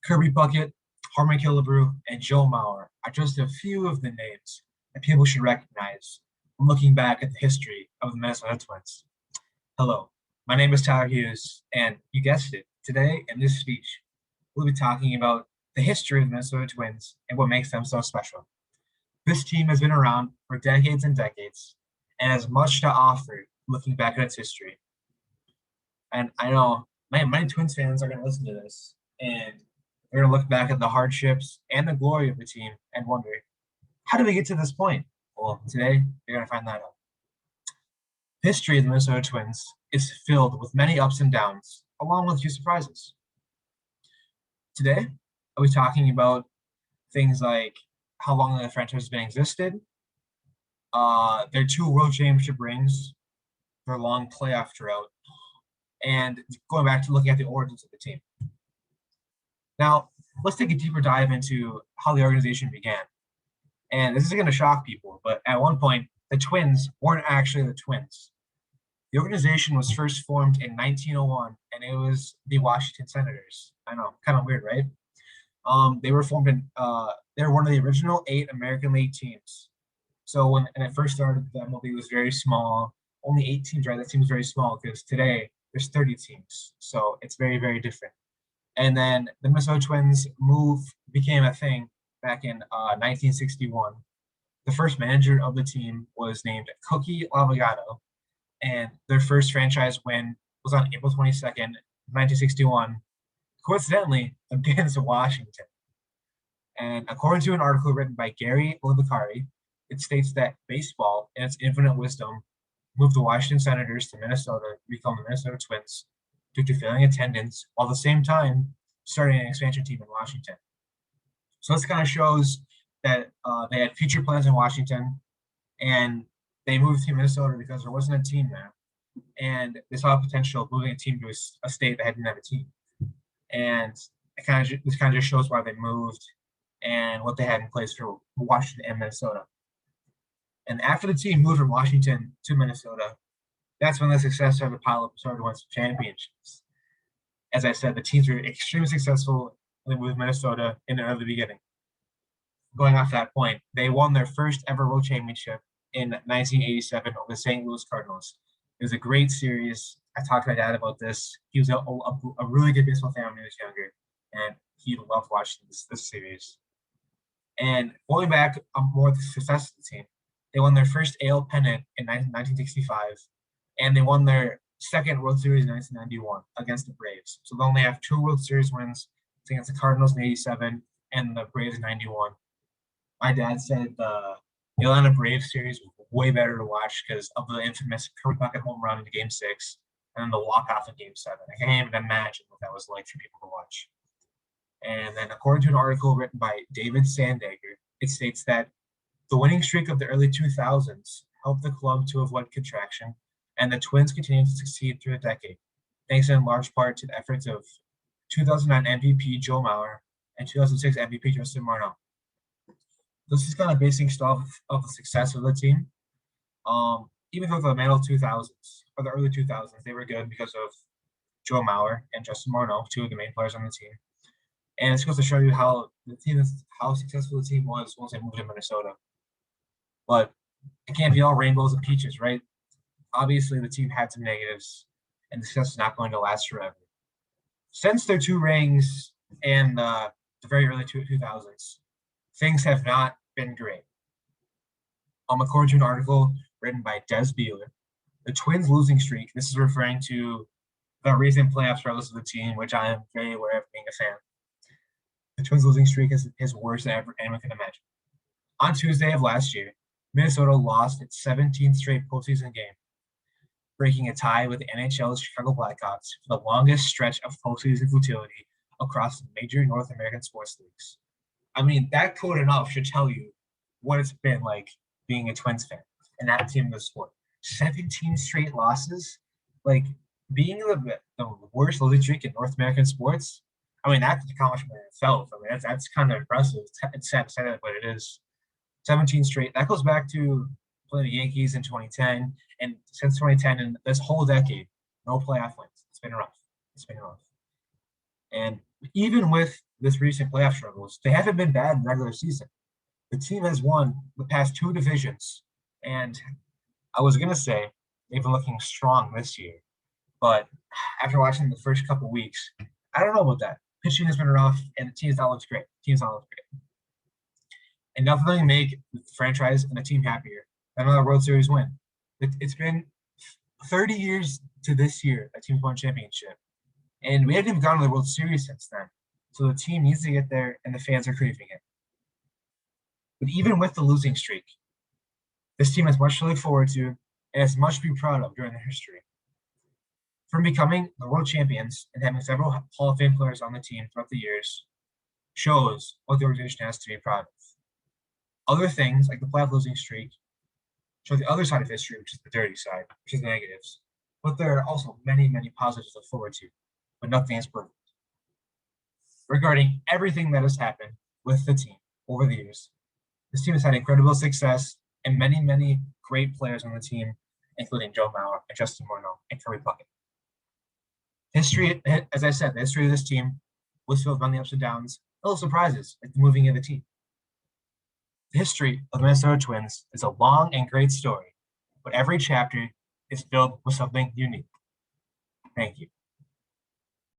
Kirby Puckett, Harmon Killebrew, and Joe Mauer are just a few of the names that people should recognize when looking back at the history of the Minnesota Twins. Hello, my name is Tyler Hughes, and you guessed it, today in this speech, we'll be talking about the history of the Minnesota Twins and what makes them so special. This team has been around for decades and decades and has much to offer looking back at its history. And I know many Twins fans are going to listen to this and they're going to look back at the hardships and the glory of the team and wonder, how did we get to this point? Well, today you're going to find that out. History of the Minnesota Twins is filled with many ups and downs, along with a few surprises. Today, I'll be talking about things like how long the franchise has been existed, their 2 World Championship rings, their long playoff drought, and going back to looking at the origins of the team. Now, let's take a deeper dive into how the organization began. And this is going to shock people, but at one point, the Twins weren't actually the Twins. The organization was first formed in 1901, and it was the Washington Senators. I know, kind of weird, right? They were formed in, they were one of the original 8 American League teams. So when it first started, the MLB was very small, only 8 teams, right? That seems very small because today there's 30 teams. So it's very, very different. And then the Minnesota Twins became a thing back in 1961. The first manager of the team was named Cookie Lavagato, and their first franchise win was on April 22nd, 1961, coincidentally against Washington. And according to an article written by Gary Libicari, it states that baseball, in its infinite wisdom, moved the Washington Senators to Minnesota to become the Minnesota Twins due to failing attendance, while at the same time starting an expansion team in Washington. So this kind of shows that they had future plans in Washington, and they moved to Minnesota because there wasn't a team there, and they saw potential of moving a team to a state that didn't have a team. And this kind of just shows why they moved and what they had in place for Washington and Minnesota. And after the team moved from Washington to Minnesota, that's when the success started to pile up, started to win some championships. As I said, the teams were extremely successful when they moved to Minnesota in the early beginning. Going off that point, they won their first ever World Championship in 1987 over the St. Louis Cardinals. It was a great series. I talked to my dad about this. He was a really good baseball fan when he was younger, and he loved watching this series. And going back more to the success of the team, they won their first AL pennant in 1965, and they won their second World Series in 1991 against the Braves. So they only have 2 World Series wins against the Cardinals in 87 and the Braves in 91. My dad said the Atlanta Braves series was way better to watch because of the infamous Kirby Puckett home run in Game 6 and then the walk-off in Game 7. I can't even imagine what that was like for people to watch. And then according to an article written by David Sandager, it states that the winning streak of the early 2000s helped the club to avoid contraction, and the Twins continued to succeed through the decade, thanks in large part to the efforts of 2009 MVP Joe Mauer and 2006 MVP Justin Morneau. This is kind of basing stuff of the success of the team. Even though the middle 2000s or the early 2000s, they were good because of Joe Mauer and Justin Morneau, 2 of the main players on the team. And it's supposed to show you how successful the team was once they moved to Minnesota. But it can't be all rainbows and peaches, right? Obviously, the team had some negatives, and the success is not going to last forever. Since their 2 rings in the very early 2000s, things have not been great. According to an article written by Des Beeler, the Twins' losing streak, this is referring to the recent playoff struggles of the team, which I am very aware of being a fan. The Twins' losing streak is worse than anyone can imagine. On Tuesday of last year, Minnesota lost its 17th straight postseason game, breaking a tie with the NHL's Chicago Blackhawks for the longest stretch of postseason futility across major North American sports leagues. I mean, that quote enough should tell you what it's been like being a Twins fan and that team in the sport. 17 straight losses, like being the worst losing streak in North American sports. I mean, that's an accomplishment in itself. I mean, that's kind of impressive. It's sad to say that, but it is. 17 straight. That goes back to playing the Yankees in 2010, and since 2010 and this whole decade, no playoff wins. It's been rough. And even with this recent playoff struggles, they haven't been bad in regular season. The team has won the past two divisions, and I was gonna say they've been looking strong this year, but after watching the first couple weeks, I don't know about that. Pitching has been rough, and the team's not looks great. The team's not looks great, and nothing will make the franchise and the team happier than another World Series win. It's been 30 years to this year a team's won championship, and we haven't even gone to the World Series since then. So the team needs to get there, and the fans are craving it. But even with the losing streak, this team has much to look forward to and has much to be proud of during their history. From becoming the world champions and having several Hall of Fame players on the team throughout the years shows what the organization has to be proud of. Other things, like the playoff losing streak, show the other side of history, which is the dirty side, which is the negatives. But there are also many, many positives to look forward to, but nothing is perfect. Regarding everything that has happened with the team over the years, this team has had incredible success and many, many great players on the team, including Joe Mauer and Justin Morneau and Kirby Puckett. History, as I said, the history of this team was filled with many ups and downs, little surprises like the moving of the team. The history of the Minnesota Twins is a long and great story, but every chapter is filled with something unique. Thank you.